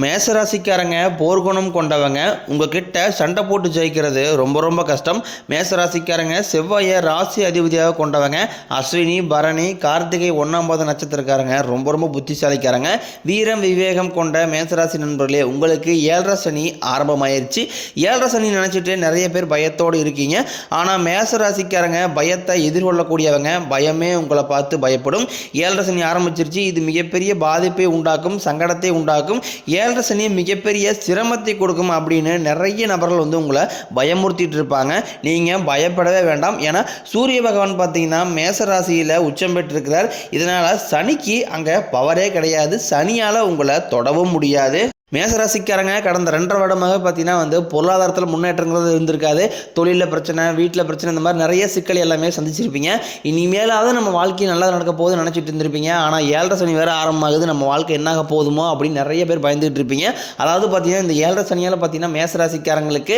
மேசராசிக்காரங்க போர்க்குணம் கொண்டவங்க. உங்ககிட்ட சண்டை போட்டு ஜெயிக்கிறது ரொம்ப ரொம்ப கஷ்டம். மேசராசிக்காரங்க செவ்வாயை ராசி அதிபதியாக கொண்டவங்க. அஸ்வினி, பரணி, கார்த்திகை 1ஆம் நட்சத்திரக்காரங்க ரொம்ப ரொம்ப புத்திசாலிக்காரங்க. வீரம் விவேகம் கொண்ட மேசராசி நண்பர்களே, உங்களுக்கு 7.5 சனி ஆரம்பமாயிருச்சு. 7.5 சனி நினச்சிட்டு நிறைய பேர் பயத்தோடு இருக்கீங்க. ஆனால் மேசராசிக்காரங்க பயத்தை எதிர்கொள்ளக்கூடியவங்க. பயமே உங்களை பார்த்து பயப்படும். 7.5 சனி ஆரம்பிச்சிருச்சு. இது மிகப்பெரிய பாதிப்பை உண்டாக்கும், சங்கடத்தை உண்டாக்கும். 7.5 சனி மிகப்பெரிய சிரமத்தை கொடுக்கும் அப்படின்னு நிறைய நபர்கள் உங்களை பயமுறுத்திட்டு இருப்பாங்க. நீங்கள் பயப்படவே வேண்டாம். ஏன்னா சூரிய பகவான் பார்த்தீங்கன்னா மேச ராசியில் உச்சம் பெற்றிருக்கிறார். இதனால் சனிக்கு அங்கே பவரே கிடையாது. சனியால் உங்களை தொடவும் முடியாது. மேசராசிக்காரங்க கடந்த 2.5 வருடமாக பார்த்தீங்கன்னா பொருளாதாரத்தில் முன்னேற்றங்கள் இருந்திருக்காது. தொழிலில் பிரச்சனை, வீட்டில் பிரச்சனை, இந்த மாதிரி நிறைய சிக்கல் எல்லாமே சந்திச்சிருப்பீங்க. இனிமேலாவது நம்ம வாழ்க்கை நல்லா நடக்க போகுது நினச்சிட்டு இருந்திருப்பீங்க. ஆனால் 7.5 சனி வேறு ஆரம்பமாகுது, நம்ம வாழ்க்கை என்னாக போதுமோ அப்படின்னு நிறைய பேர் பயந்துகிட்டு இருப்பீங்க. அதாவது பார்த்தீங்கன்னா இந்த 7.5 சனியால் பார்த்தீங்கன்னா மேசராசிக்காரங்களுக்கு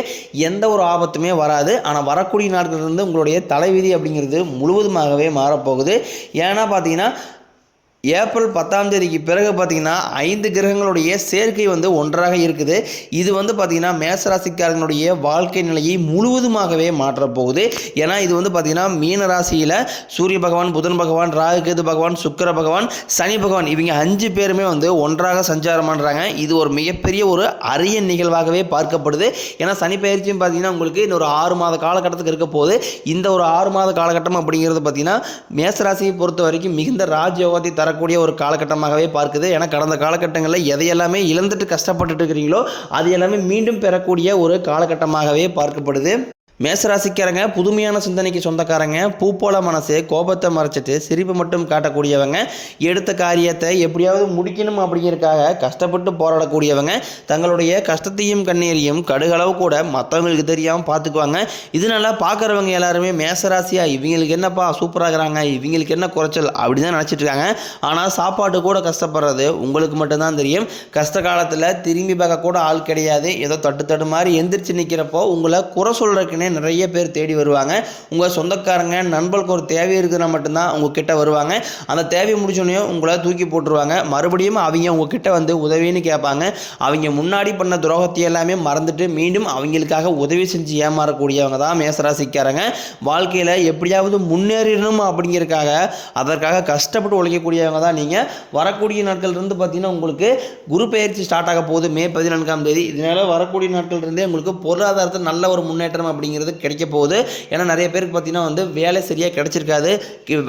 எந்த ஒரு ஆபத்துமே வராது. ஆனால் வரக்கூடிய நாட்கள் உங்களுடைய தலைவிதி அப்படிங்கிறது முழுவதுமாகவே மாறப்போகுது. ஏன்னா பார்த்தீங்கன்னா ஏப்ரல் 10ஆம் தேதிக்கு பிறகு பார்த்தீங்கன்னா 5 கிரகங்களுடைய சேர்க்கை ஒன்றாக இருக்குது. இது பார்த்தீங்கன்னா மேசராசிக்காரங்களுடைய வாழ்க்கை நிலையை முழுவதுமாகவே மாற்றப்போகுது. ஏன்னா இது பார்த்தீங்கன்னா மீன ராசியில் சூரிய பகவான், புதன் பகவான், ராகு கேது பகவான், சுக்கிர பகவான், சனி பகவான் இவங்க 5 பேருமே ஒன்றாக சஞ்சாரம் பண்ணுறாங்க. இது ஒரு மிகப்பெரிய ஒரு அரிய நிகழ்வாகவே பார்க்கப்படுது. ஏன்னா சனி பயிற்சியும் பார்த்தீங்கன்னா உங்களுக்கு இன்னொரு 6 மாத காலகட்டத்துக்கு இருக்க போகுது. இந்த ஒரு 6 மாத காலகட்டம் அப்படிங்கிறது பார்த்தீங்கன்னா மேசராசியை பொறுத்த வரைக்கும் மிகுந்த ராஜயோகத்தை தர கூடிய ஒரு காலகட்டமாகவே பார்க்குது. ஏன்னா கடந்த காலகட்டங்களில் எதையெல்லாமே இழந்துட்டு கஷ்டப்பட்டுட்டு இருக்கிறீங்களோ அது எல்லாமே மீண்டும் பெறக்கூடிய ஒரு காலகட்டமாகவே பார்க்கப்படுது. மேசராசிக்காரங்க புதுமையான சிந்தனைக்கு சொந்தக்காரங்க. பூ போல மனசு, கோபத்தை மறைச்சிட்டு சிரிப்பு மட்டும் காட்டக்கூடியவங்க. எடுத்த காரியத்தை எப்படியாவது முடிக்கணும் அப்படிங்கிறதுக்காக கஷ்டப்பட்டு போராடக்கூடியவங்க. தங்களுடைய கஷ்டத்தையும் கண்ணீரையும் கடுகளவு கூட மற்றவங்களுக்கு தெரியாமல் பார்த்துக்குவாங்க. இதனால பார்க்குறவங்க எல்லாருமே மேசராசியா இவங்களுக்கு என்னப்பா சூப்பராகிறாங்க, இவங்களுக்கு என்ன குறைச்சல் அப்படி தான் நினச்சிட்டு இருக்காங்க. ஆனால் சாப்பாட்டு கூட கஷ்டப்படுறது உங்களுக்கு மட்டும்தான் தெரியும். கஷ்ட காலத்தில் திரும்பி பார்க்க கூட ஆள் கிடையாது. ஏதோ தட்டு மாதிரி எந்திரிச்சு நிற்கிறப்போ உங்களை குறை சொல்கிறதுக்குன்னு நிறைய பேர் தேடி வருவாங்க. உங்கள் சொந்தக்காரங்க, நண்பர்களுக்கு ஒரு தேவை இருக்குன்னா மட்டும்தான் உங்ககிட்ட வருவாங்க. அந்த தேவையை முடிச்சோடனே உங்களை தூக்கி போட்டுருவாங்க. மறுபடியும் அவங்க உங்ககிட்ட உதவின்னு கேட்பாங்க. அவங்க முன்னாடி பண்ண துரோகத்தை எல்லாமே மறந்துட்டு மீண்டும் அவங்களுக்காக உதவி செஞ்சு ஏமாறக்கூடியவங்க தான் மேசராசிக்காரங்க. வாழ்க்கையில் எப்படியாவது முன்னேறணும் அப்படிங்கிறதுக்காக அதற்காக கஷ்டப்பட்டு உழைக்கக்கூடியவங்க தான் நீங்கள். வரக்கூடிய நாட்கள் இருந்து பார்த்தீங்கன்னா உங்களுக்கு குரு பெயர்ச்சி ஸ்டார்ட் ஆக போகுது மே 14ஆம் தேதி. இதனால வரக்கூடிய நாட்கள் இருந்தே உங்களுக்கு பொருளாதாரத்தில் நல்ல ஒரு முன்னேற்றம் அப்படிங்கிறது கிடைக்க போகுது. ஏன்னா நிறைய பேருக்கு பார்த்தீங்கன்னா வேலை சரியாக கிடைச்சிருக்காது.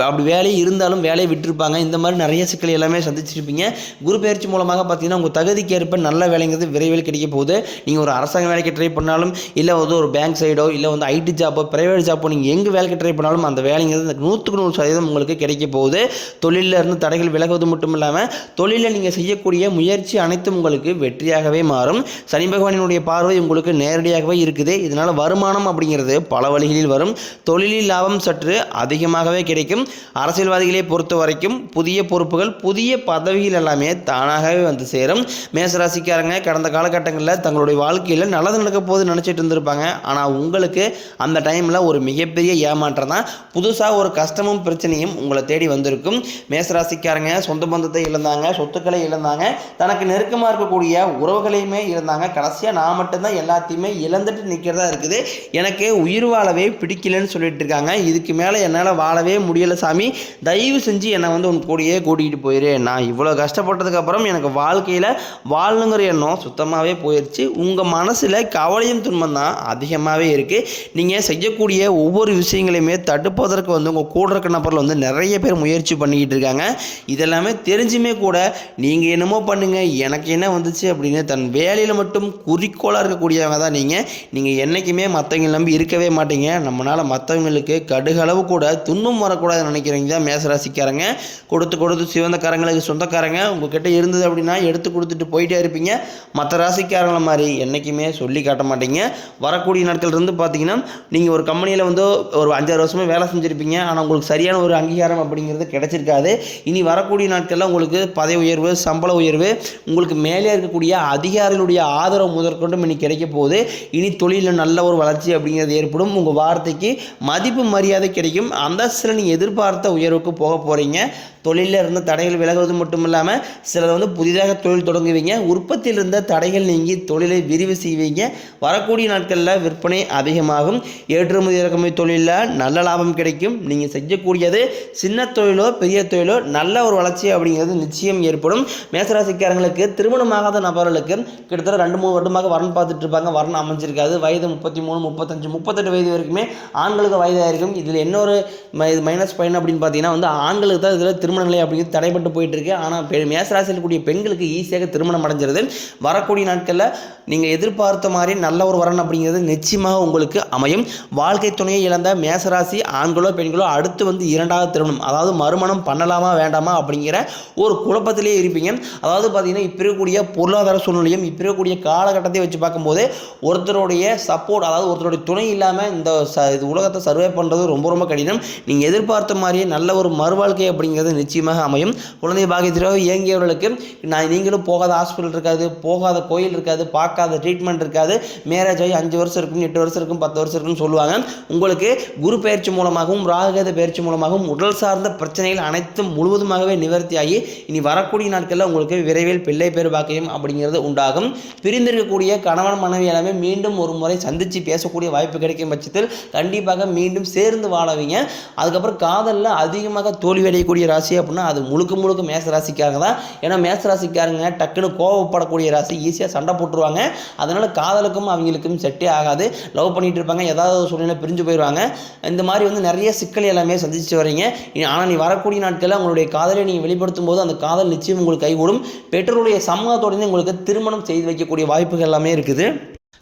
அப்படி வேலை இருந்தாலும் வேலையை விட்டுருப்பாங்க. இந்த மாதிரி நிறைய சிக்கல் எல்லாமே சந்திச்சிருப்பீங்க. குரு பயிற்சி மூலமாக பார்த்தீங்கன்னா உங்கள் தகுதிக்கு ஏற்ப நல்ல வேலைங்கிறது விரைவில் கிடைக்க போகுது. நீங்கள் ஒரு அரசாங்க வேலைக்கு ட்ரை பண்ணாலும், இல்லை ஒரு பேங்க் சைடோ, இல்லை ஐடி ஜாப்போ, பிரைவேட் ஜாப்போ, நீங்கள் எங்கே வேலைக்கு ட்ரை பண்ணாலும் அந்த வேலைங்கிறது 100% உங்களுக்கு கிடைக்க போகுது. தொழிலில் இருந்து தடைகள் விலகுவது மட்டும் இல்லாமல் தொழிலில் நீங்கள் செய்யக்கூடிய முயற்சி அனைத்தும் உங்களுக்கு வெற்றியாகவே மாறும். சனி பகவானினுடைய பார்வை உங்களுக்கு நேரடியாகவே இருக்குது. இதனால் வருமானம் அப்படிங்கிறது பல வழிகளில் வரும். தொழிலில் லாபம் சற்று அதிகமாகவே கிடைக்கும். அரசியல்வாதிகளை பொறுத்த வரைக்கும் புதிய பொறுப்புகள், புதிய பதவிகள் எல்லாமே தானாகவே சேரும். மேசராசிக்காரங்க கடந்த காலகட்டங்களில் தங்களுடைய வாழ்க்கையில் நல்லது நடக்க போது நினச்சிட்டு இருந்திருப்பாங்க. ஆனால் உங்களுக்கு அந்த டைமில் ஒரு மிகப்பெரிய ஏமாற்றம் தான். புதுசாக ஒரு கஷ்டமும் பிரச்சனையும் உங்களை தேடி வந்திருக்கும். மேசராசிக்காரங்க சொந்த பந்தத்தை இழந்தாங்க, சொத்துக்களை இழந்தாங்க, தனக்கு நெருக்கமாக இருக்கக்கூடிய உறவுகளையுமே இழந்தாங்க. கடைசியாக நான் மட்டும்தான் எல்லாத்தையுமே இழந்துட்டு நிற்கிறதா இருக்குது. எனக்கு உயிர் வாழவே பிடிக்கலன்னு சொல்லிட்டு இருக்காங்க. இதுக்கு மேலே என்னால் வாழவே முடியலை சாமி, தயவு செஞ்சு என்னை உன் கூடயே கூட்டிகிட்டு போயிரு. நான் இவ்வளோ கஷ்டப்பட்டதுக்கப்புறம் எனக்கு வாழ்க்கையில் வாழணுங்கிற எண்ணம் சுத்தமாகவே போயிடுச்சு. உங்கள் மனசில் கவலையும் துன்பம் தான் அதிகமாகவே இருக்குது. நீங்கள் செய்யக்கூடிய ஒவ்வொரு விஷயங்களையுமே தடுப்பதற்கு உங்கள் கூட இருக்க நபரில் நிறைய பேர் முயற்சி பண்ணிக்கிட்டு இருக்காங்க. இதெல்லாமே தெரிஞ்சுமே கூட நீங்கள் என்னமோ பண்ணுங்க, எனக்கு என்ன வந்துச்சு அப்படின்னு தன் வேலையில் மட்டும் குறிக்கோளாக இருக்கக்கூடியவங்க தான் நீங்கள் என்றைக்குமே மற்றவங்க நம்பி இருக்கவே மாட்டீங்க. நம்மளால் மற்றவங்களுக்கு கடுகளவு கூட துன்பம் வரக்கூடாதுன்னு நினைக்கிறீங்க தான் மேசராசிக்காரங்க. கொடுத்து சிவந்தக்காரங்களுக்கு சொந்தக்காரங்க உங்ககிட்ட இருந்தது அப்படின்னா எடுத்து கொடுத்துட்டு போயிட்டே இருப்பீங்க. மற்ற ராசிக்காரங்கள மாதிரி என்றைக்குமே சொல்லி காட்ட மாட்டீங்க. வரக்கூடிய நாட்கள் இருந்து பார்த்தீங்கன்னா நீங்கள் ஒரு கம்பெனியில் ஒரு 5-6 வருஷமாக வேலை செஞ்சுருப்பீங்க. ஆனால் உங்களுக்கு சரியான ஒரு அங்கீகாரம் அப்படிங்கிறது கிடைச்சிருக்காது. இனி வரக்கூடிய நாட்களில் உங்களுக்கு பதவி உயர்வு, சம்பள உயர்வு, உங்களுக்கு மேலே இருக்கக்கூடிய அதிகாரிகளுடைய ஆதரவு முதற்கொண்டும் இனி கிடைக்க போகுது. இனி தொழிலில் நல்ல ஒரு வளர்ச்சி அப்படிங்கிறது ஏற்படும். உங்கள் வார்த்தைக்கு மதிப்பு மரியாதை கிடைக்கும். அந்தஸ்தில் நீங்கள் எதிர்பார்த்த உயர்வுக்கு போக போகிறீங்க. தொழிலில் இருந்த தடைகள் விலகுவது மட்டும் இல்லாமல் சிலர் வந்து புதிதாக தொழில் தொடங்குவீங்க. உற்பத்தியில் இருந்த தடைகள் நீங்கி தொழிலை விரிவு செய்வீங்க. வரக்கூடிய நாட்களில் விற்பனை அதிகமாகும். ஏற்றுமதி இறக்குமதி தொழிலில் நல்ல லாபம் கிடைக்கும். நீங்கள் செய்யக்கூடியது சின்ன தொழிலோ பெரிய தொழிலோ நல்ல ஒரு வளர்ச்சி அப்படிங்கிறது நிச்சயம் ஏற்படும். மேசராசிக்காரங்களுக்கு திருமணமாகாத நபர்களுக்கு கிட்டத்தட்ட 2-3 வருடமாக வரன் பார்த்துட்டு இருப்பாங்க. வரன் அமைஞ்சிருக்காது. வயது 33, 35, 38 வயது வரைக்குமே ஆண்களுக்கு வயதாக இருக்கும். இதில் என்ன ஒரு மைனஸ் பாயிண்ட் அப்படின்னு பார்த்தீங்கன்னா வந்து ஆண்களுக்கு தான் இதில் திருமணங்களை அப்படிங்கிறது தடைப்பட்டு போயிட்டு இருக்கு. ஆனால் மேசராசியில் கூடிய பெண்களுக்கு ஈஸியாக திருமணம் அடைஞ்சிருது. வரக்கூடிய நாட்களில் நீங்கள் எதிர்பார்த்த மாதிரி நல்ல ஒரு வரன் அப்படிங்கிறது நிச்சயமாக உங்களுக்கு அமையும். வாழ்க்கை துணையை இழந்த மேசராசி ஆண்களோ பெண்களோ அடுத்து வந்து 2வது திருமணம், அதாவது மறுமணம் பண்ணலாமா வேண்டாமா அப்படிங்கிற ஒரு குழப்பத்திலே இருப்பீங்க. அதாவது பார்த்தீங்கன்னா இப்போ இருக்கக்கூடிய பொருளாதார சூழ்நிலையும் இப்போ இருக்கக்கூடிய காலகட்டத்தை வச்சு பார்க்கும்போது ஒருத்தருடைய சப்போர்ட், அதாவது ஒருத்தருடைய துணை இல்லாமல் இது உலகத்தை சர்வே பண்ணுறது ரொம்ப ரொம்ப கடினம். நீங்கள் எதிர்பார்த்த மாதிரியே நல்ல ஒரு மறுவாழ்க்கை அப்படிங்கிறது நிச்சயமாக அமையும். குழந்தை பாக்கியத்திற்காக இயங்கியவர்களுக்கு நீங்களும் போகாத ஹாஸ்பிட்டல் இருக்காது, போகாத கோயில் இருக்காது, பார்க்காத ட்ரீட்மெண்ட் இருக்காது. மேரேஜ் ஆகி 5 வருஷம் இருக்கும், 8 வருஷம் இருக்கும், 10 வருஷம் இருக்குன்னு சொல்லுவாங்க. உங்களுக்கு குரு பயிற்சி மூலமாகவும் ராகுகேது பயிற்சி மூலமாகவும் உடல் சார்ந்த பிரச்சனைகள் அனைத்தும் முழுவதுமாகவே நிவர்த்தியாகி இனி வரக்கூடிய நாட்களில் உங்களுக்கு விரைவில் பிள்ளை பேர் பாக்கியம் அப்படிங்கிறது உண்டாகும். பிரிந்திருக்கக்கூடிய கணவன் மனைவி எல்லாமே மீண்டும் ஒரு முறை சந்தித்து பேசக்கூடிய வாய்ப்பு கிடைக்கும் பட்சத்தில் கண்டிப்பாக மீண்டும் சேர்ந்து வாழவீங்க. அதுக்கப்புறம் காதலில் அதிகமாக தோல்வி அடையக்கூடிய ராசி அப்படின்னா அது முழுக்க முழுக்க மேசராசிக்காரங்க தான். ஏன்னா மேசராசிக்காரங்க டக்குன்னு கோவப்படக்கூடிய ராசி, ஈஸியாக சண்டை போட்டுருவாங்க. அதனால் காதலுக்கும் அவங்களுக்கும் செட்டே ஆகாது. லவ் பண்ணிட்டு இருப்பாங்க, ஏதாவது ஒரு சூழ்நிலை பிரிஞ்சு போயிடுவாங்க. இந்த மாதிரி வந்து நிறைய சிக்கல் எல்லாமே சந்திச்சுட்டு வரீங்க. ஆனால் நீ வரக்கூடிய நாட்களில் உங்களுடைய காதலை நீங்கள் வெளிப்படுத்தும் போது அந்த காதல் நிச்சயம் உங்களுக்கு கைகூடும். பெற்றோருடைய சம்மதத்தோடு உங்களுக்கு திருமணம் செய்து வைக்கக்கூடிய வாய்ப்புகள் எல்லாமே இருக்குது.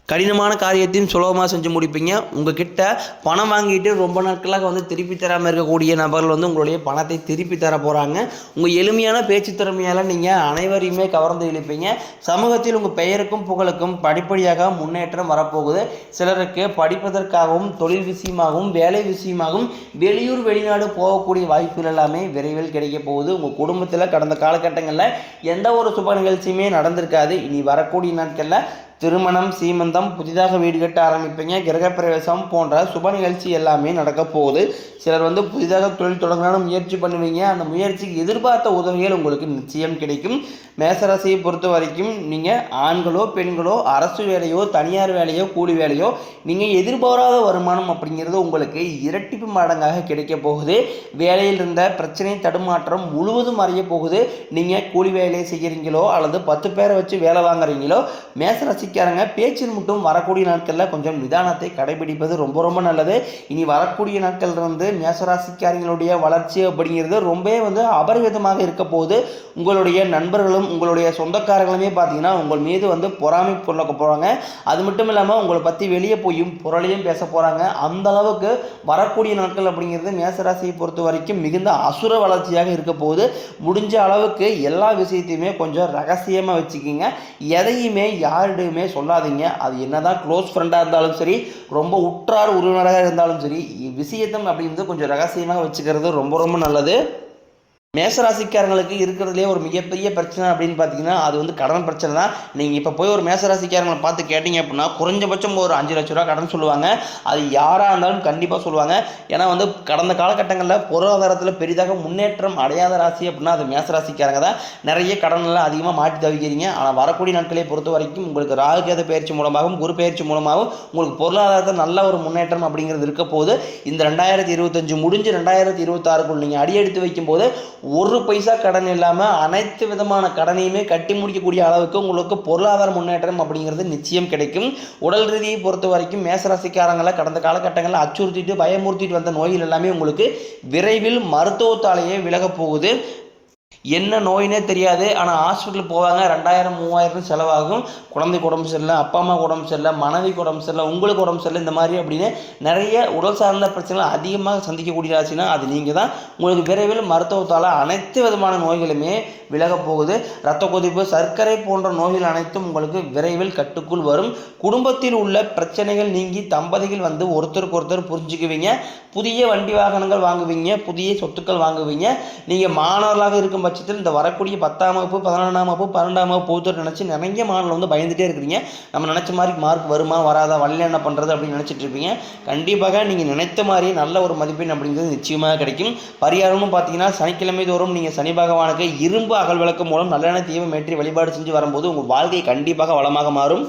கடினமான காரியத்தையும் சுலபமாக செஞ்சு முடிப்பீங்க. உங்ககிட்ட பணம் வாங்கிட்டு ரொம்ப நாட்களாக வந்து திருப்பி தராமல் இருக்கக்கூடிய நபர்கள் வந்து உங்களுடைய பணத்தை திருப்பி தர போகிறாங்க. உங்கள் எளிமையான பேச்சு திறமையால் நீங்கள் அனைவரையுமே கவர்ந்து இழுப்பீங்க. சமூகத்தில் உங்கள் பெயருக்கும் புகழுக்கும் படிப்படியாக முன்னேற்றம் வரப்போகுது. சிலருக்கு படிப்பதற்காகவும் தொழில் விஷயமாகவும் வேலை விஷயமாகவும் வெளியூர் வெளிநாடு போகக்கூடிய வாய்ப்புகள் எல்லாமே விரைவில் கிடைக்க போகுது. உங்கள் குடும்பத்தில் கடந்த காலகட்டங்களில் எந்த ஒரு சுப நிகழ்ச்சியுமே நடந்திருக்காது. இனி வரக்கூடிய நாட்களில் திருமணம், சீமந்தம், புதிதாக வீடு கட்ட ஆரம்பிப்பீங்க. கிரகப்பிரவேசம் போன்ற சுப நிகழ்ச்சி எல்லாமே நடக்க போகுது. சிலர் வந்து புதிதாக தொழில் தொடங்கணும் முயற்சி பண்ணுவீங்க. அந்த முயற்சிக்கு எதிர்பார்த்த உதவிகள் உங்களுக்கு நிச்சயம் கிடைக்கும். மேசராசியை பொறுத்த வரைக்கும் நீங்கள் ஆண்களோ பெண்களோ அரசு வேலையோ தனியார் வேலையோ கூலி வேலையோ நீங்கள் எதிர்பாராத வருமானம் அப்படிங்கிறது உங்களுக்கு இரட்டிப்பு மடங்காக கிடைக்க போகுது. வேலையில் இருந்த பிரச்சனை தடுமாற்றம் முழுவதும் அறிய போகுது. நீங்கள் கூலி வேலையை செய்கிறீங்களோ அல்லது 10 பேரை வச்சு வேலை வாங்குறீங்களோ மேசராசிக்காரங்க பேச்சில் மட்டும் வரக்கூடிய நாட்களில் கொஞ்சம் நிதானத்தை கடைபிடிப்பது ரொம்ப ரொம்ப நல்லது. இனி வரக்கூடிய நாட்கள் இருந்து மேசராசிக்காரங்களுடைய வளர்ச்சி அப்படிங்கிறது ரொம்பவே வந்து அபரிவிதமாக இருக்க போகுது. உங்களுடைய நண்பர்களும் உங்களுடைய சொந்தக்காரங்களுமே பார்த்தீங்கன்னா உங்கள் மீது வந்து பொறாமை கொள்ள போகிறாங்க. அது மட்டும் இல்லாமல் உங்களை பற்றி வெளியே போயும் புரளையும் பேச போகிறாங்க. அந்த அளவுக்கு வரக்கூடிய நாட்கள் அப்படிங்கிறது மேசராசியை பொறுத்த வரைக்கும் மிகுந்த அசுர வளர்ச்சியாக இருக்க போகுது. முடிஞ்ச அளவுக்கு எல்லா விஷயத்தையுமே கொஞ்சம் ரகசியமாக வச்சுக்கிங்க. எதையுமே யாரிடையுமே சொல்லாதீங்க. அது என்னதான் க்ளோஸ் ஃப்ரெண்டாக இருந்தாலும் சரி, ரொம்ப உற்றார் உறவினராக இருந்தாலும் சரி, விஷயத்தம் அப்படிங்கிறது கொஞ்சம் ரகசியமாக வச்சுக்கிறது ரொம்ப ரொம்ப நல்லது. மேசராசிக்காரங்களுக்கு இருக்கிறதுலே ஒரு மிகப்பெரிய பிரச்சனை அப்படின்னு பார்த்தீங்கன்னா அது வந்து கடன் பிரச்சனை தான். நீங்கள் இப்போ போய் ஒரு மேசராசிக்காரங்களை பார்த்து கேட்டிங்க அப்படின்னா குறைஞ்சபட்சம் ஒரு 5 லட்ச ரூபா கடன் சொல்லுவாங்க. அது யாராக இருந்தாலும் கண்டிப்பாக சொல்லுவாங்க. ஏன்னா வந்து கடந்த காலகட்டங்களில் பொருளாதாரத்தில் பெரிதாக முன்னேற்றம் அடையாத ராசி அப்படின்னா அது மேசராசிக்காரங்க தான். நிறைய கடனெல்லாம் அதிகமாக மாட்டி தவிக்கிறீங்க. ஆனால் வரக்கூடிய நாட்களை பொறுத்த வரைக்கும் உங்களுக்கு ராகுகேது பயிற்சி மூலமாகவும் குரு பயிற்சி மூலமாகவும் உங்களுக்கு பொருளாதாரத்தில் நல்ல ஒரு முன்னேற்றம் அப்படிங்கிறது இருக்க போது. இந்த 2025 முடிஞ்சு 2026க்குள் நீங்கள் அடியெடுத்து வைக்கும்போது ஒரு பைசா கடன் இல்லாமல் அனைத்து விதமான கடனையுமே கட்டி முடிக்கக்கூடிய அளவுக்கு உங்களுக்கு பொருளாதார முன்னேற்றம் அப்படிங்கிறது நிச்சயம் கிடைக்கும். உடல் ரீதியை பொறுத்த வரைக்கும் மேசராசிக்காரங்களை கடந்த காலகட்டங்களில் அச்சுறுத்திட்டு பயமுறுத்திட்டு வந்த நோய்கள் எல்லாமே உங்களுக்கு விரைவில் மருத்துவத்தாலேயே விலகப் போகுது. என்ன நோயினே தெரியாது. ஆனால் ஹாஸ்பிட்டல் போவாங்க, 2000-3000 செலவாகும். குழந்தைக்கு உடம்பு சரியில்லை, அப்பா அம்மா உடம்பு சரியில்லை, மனைவிக்கு உடம்பு சரியில்லை, உங்களுக்கு உடம்பு சரியில்லை, இந்த மாதிரி அப்படின்னு நிறைய உடல் சார்ந்த பிரச்சனைகள் அதிகமாக சந்திக்கக்கூடிய ராசினா அது நீங்கள் தான். உங்களுக்கு விரைவில் மருத்துவத்தால் அனைத்து விதமான நோய்களுமே விலகப் போகுது. இரத்த கொதிப்பு, சர்க்கரை போன்ற நோய்கள் அனைத்தும் உங்களுக்கு விரைவில் கட்டுக்குள் வரும். குடும்பத்தில் உள்ள பிரச்சனைகள் நீங்கி தம்பதிகள் வந்து ஒருத்தருக்கு ஒருத்தர் புரிஞ்சுக்குவீங்க. புதிய வண்டி வாகனங்கள் வாங்குவீங்க, புதிய சொத்துக்கள் வாங்குவீங்க. நீங்கள் மாணவர்களாக இருக்கும் பட்சத்தில் இந்த வரக்கூடிய 10ஆம் வகுப்பு, 11ஆம் வகுப்பு, 12ஆம் வகுப்பு பொறுத்தவரை நினச்சி நிறைய மாணவர்கள் வந்து பயந்துகிட்டே இருக்கிறீங்க. நம்ம நினச்ச மாதிரி மார்க் வருமா வராதா, வரல என்ன பண்ணுறது அப்படின்னு நினச்சிட்டு இருப்பீங்க. கண்டிப்பாக நீங்கள் நினைத்த மாதிரியே நல்ல ஒரு மதிப்பெண் அப்படிங்கிறது நிச்சயமாக கிடைக்கும். பரிகாரம்னு பார்த்தீங்கன்னா சனிக்கிழமை தோறும் நீங்கள் சனி பகவானுக்கு இரும்பு அகல் விளக்கு மூலம் நல்லெண்ணெய் தீபம் ஏற்றி வழிபாடு செஞ்சு வரும்போது உங்கள் வாழ்க்கை கண்டிப்பாக வளமாக மாறும்.